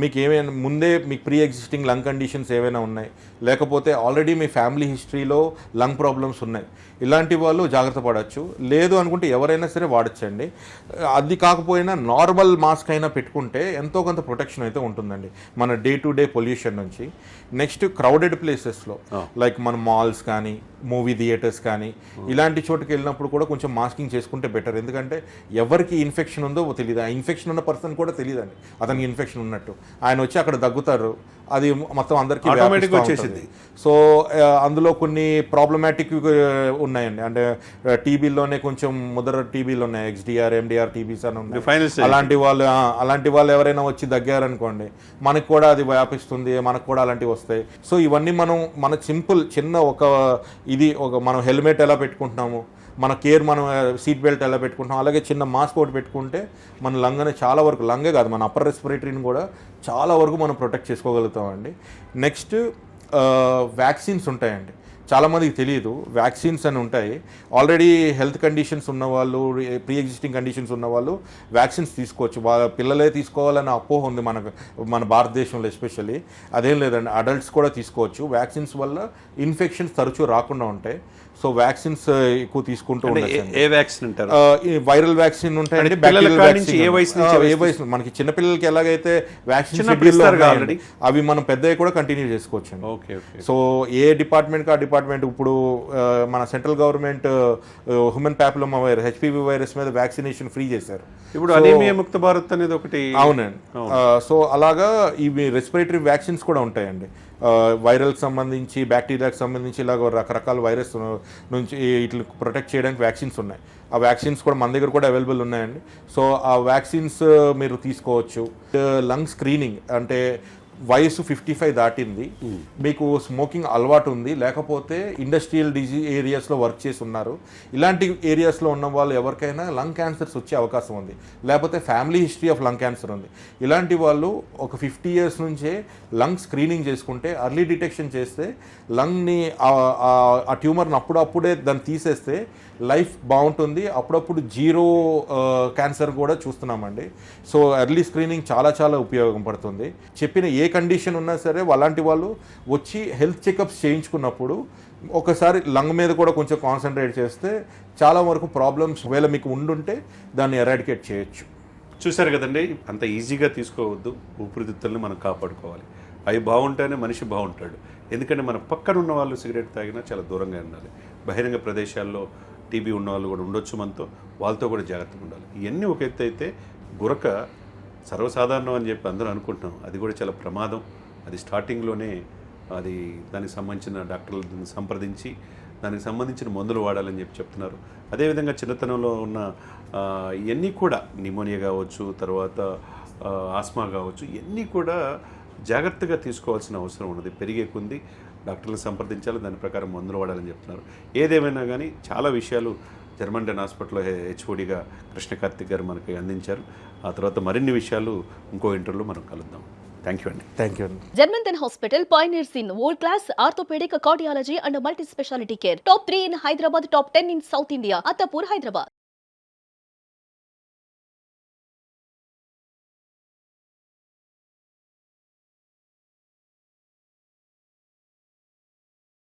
మీకు ఏమైనా ముందే మీకు ప్రీ ఎగ్జిస్టింగ్ లంగ్ కండిషన్స్ ఏవైనా ఉన్నాయి, లేకపోతే ఆల్రెడీ మీ ఫ్యామిలీ హిస్టరీలో లంగ్ ప్రాబ్లమ్స్ ఉన్నాయి, ఇలాంటి వాళ్ళు జాగ్రత్త పడవచ్చు. లేదు అనుకుంటే ఎవరైనా సరే వాడచ్చండి. అది కాకపోయినా నార్మల్ మాస్క్ అయినా పెట్టుకుంటే ఎంతో కొంత ప్రొటెక్షన్ అయితే ఉంటుందండి మన డే టు డే పొల్యూషన్ నుంచి. నెక్స్ట్ క్రౌడెడ్ ప్లేసెస్లో లైక్ మన మాల్స్ కానీ, మూవీ థియేటర్స్ కానీ, ఇలాంటి చోటుకి వెళ్ళినప్పుడు కూడా కొంచెం మాస్కింగ్ చేసుకుంటే బెటర్. ఎందుకంటే ఎవరికి ఇన్ఫెక్షన్ ఉందో తెలియదు, ఆ ఇన్ఫెక్షన్ ఉన్న పర్సన్ కూడా తెలియదండి అతనికి ఇన్ఫెక్షన్ ఉన్నట్టు. ఆయన వచ్చి అక్కడ దగ్గుతారు, అది మొత్తం అందరికీ ఆటోమేటిక్గా వచ్చేసింది. సో అందులో కొన్ని ప్రాబ్లమాటిక్ ఉన్నాయండి. అంటే టీబీలోనే కొంచెం ముదర టీబీలు ఉన్నాయి, XDR, MDR టీబీస్ అని ఉన్నాయి. అలాంటి వాళ్ళు ఎవరైనా వచ్చి దగ్గారనుకోండి, మనకు కూడా అది వ్యాపిస్తుంది, మనకు కూడా అలాంటివి వస్తాయి. సో ఇవన్నీ మన సింపుల్ చిన్న మనం హెల్మెట్ ఎలా పెట్టుకుంటున్నాము, మన కేర్, మనం సీట్ బెల్ట్ ఎలా పెట్టుకుంటాం, అలాగే చిన్న మాస్క్ ఒకటి పెట్టుకుంటే మన లంగ్ని చాలా వరకు, లంగే కాదు మన అప్పర్ రెస్పిరేటరీని కూడా చాలా వరకు మనం ప్రొటెక్ట్ చేసుకోగలుగుతామండి. నెక్స్ట్ వ్యాక్సిన్స్ ఉంటాయండి. చాలామందికి తెలియదు, వ్యాక్సిన్స్ అని ఉంటాయి. ఆల్రెడీ హెల్త్ కండిషన్స్ ఉన్నవాళ్ళు, ప్రీ ఎగ్జిస్టింగ్ కండిషన్స్ ఉన్నవాళ్ళు వ్యాక్సిన్స్ తీసుకోవచ్చు. వాళ్ళ పిల్లలే తీసుకోవాలని అపోహ ఉంది మన భారతదేశంలో ఎస్పెషల్లీ. అదేం లేదండి, అడల్ట్స్ కూడా తీసుకోవచ్చు. వ్యాక్సిన్స్ వల్ల ఇన్ఫెక్షన్స్ తరచూ రాకుండా ఉంటాయి. సో వ్యాక్సిన్స్ ఎక్కువ తీసుకుంటూ ఉంటాయి. ఏ వ్యాక్సిన్ అంటారు? వైరల్ వ్యాక్సిన్ ఉంటాయండి. ఏ వయసు మనకి చిన్నపిల్లలకి ఎలాగైతే వ్యాక్సిన్ అవి మనం పెద్దవి కూడా కంటిన్యూ చేసుకోవచ్చు. సో ఏ డిపార్ట్మెంట్కి ఆ డిపార్ట్మెంట్, ఇప్పుడు మన central government human papilloma virus, HPV virus మీద వ్యాక్సినేషన్ ఫ్రీ చేశారు. ఇప్పుడు అనీమియా ముక్త భారత్ అనేది ఒకటి. అవునండి. సో అలాగా ఇవి రెస్పిరేటరీ వ్యాక్సిన్స్ కూడా ఉంటాయండి. వైరల్కి సంబంధించి, బ్యాక్టీరియాకి సంబంధించి ఇలాగ రకరకాల వైరస్ నుంచి ఇట్లా ప్రొటెక్ట్ చేయడానికి వ్యాక్సిన్స్ ఉన్నాయి. ఆ వ్యాక్సిన్స్ కూడా మన దగ్గర కూడా అవైలబుల్ ఉన్నాయండి. సో ఆ వ్యాక్సిన్స్ మీరు తీసుకోవచ్చు. లంగ్ స్క్రీనింగ్ అంటే వయసు 55 దాటింది, మీకు స్మోకింగ్ అలవాటు ఉంది, లేకపోతే ఇండస్ట్రియల్ ఏరియాస్లో వర్క్ చేసి ఉన్నారు, ఇలాంటి ఏరియాస్లో ఉన్న వాళ్ళు ఎవరికైనా లంగ్ క్యాన్సర్స్ వచ్చే అవకాశం ఉంది, లేకపోతే family history of lung cancer ఉంది, ఇలాంటి వాళ్ళు ఒక 50 years నుంచే లంగ్ స్క్రీనింగ్ చేసుకుంటే, అర్లీ డిటెక్షన్ చేస్తే, లంగ్ని ఆ ట్యూమర్ని అప్పుడప్పుడే దాన్ని తీసేస్తే లైఫ్ బాగుంటుంది. అప్పుడప్పుడు జీరో క్యాన్సర్ కూడా చూస్తున్నామండి. సో ఎర్లీ స్క్రీనింగ్ చాలా చాలా ఉపయోగపడుతుంది. చెప్పిన ఏ కండిషన్ ఉన్నా సరే అలాంటి వాళ్ళు వచ్చి హెల్త్ చెకప్స్ చేయించుకున్నప్పుడు ఒకసారి లంగ్ మీద కూడా కొంచెం కాన్సన్ట్రేట్ చేస్తే చాలా వరకు ప్రాబ్లమ్స్ ఒకవేళ మీకు ఉండుంటే దాన్ని ఎరాడికేట్ చేయొచ్చు. చూశారు కదండి, అంత ఈజీగా తీసుకోవద్దు. ఊపిరితిత్తుల్ని మనం కాపాడుకోవాలి. అవి బాగుంటేనే మనిషి బాగుంటాడు. ఎందుకంటే మన పక్కన ఉన్న వాళ్ళు సిగరెట్ తాగినా చాలా దూరంగా ఉండాలి. బహిరంగ ప్రదేశాల్లో టీబీ ఉన్న వాళ్ళు కూడా ఉండొచ్చు మనతో, వాళ్ళతో కూడా జాగ్రత్తగా ఉండాలి. ఇవన్నీ ఒక ఎత్తు అయితే గురక సర్వసాధారణం అని చెప్పి అందరూ అనుకుంటున్నాం, అది కూడా చాలా ప్రమాదం. అది స్టార్టింగ్లోనే దానికి సంబంధించిన డాక్టర్లను సంప్రదించి దానికి సంబంధించిన మందులు వాడాలని చెప్పి చెప్తున్నారు. అదేవిధంగా చిన్నతనంలో ఉన్న ఇవన్నీ కూడా నిమోనియా కావచ్చు, తర్వాత ఆస్మా కావచ్చు, ఇవన్నీ కూడా జాగ్రత్తగా తీసుకోవాల్సిన అవసరం ఉన్నది. పెరిగే కొంది డాక్టర్లను సంప్రదించాలి, దాని ప్రకారం మందులు వాడాలని చెప్తున్నారు. ఏదేమైనా కానీ చాలా విషయాలు జర్మన్ హాస్పిటల్లో HODగా కృష్ణ కార్తిక్ గారు మనకి అందించారు. ఆ తర్వాత మరిన్ని విషయాలు ఇంకో ఇంటర్వ్యూలో మనం కలుద్దాం. థ్యాంక్ యూ అండి. థ్యాంక్ యూ అండి. Germantown Hospital pioneers in world-class orthopedic cardiology and multi-speciality care. Top 3 in Hyderabad, top 10 in South India. Attapur, Hyderabad.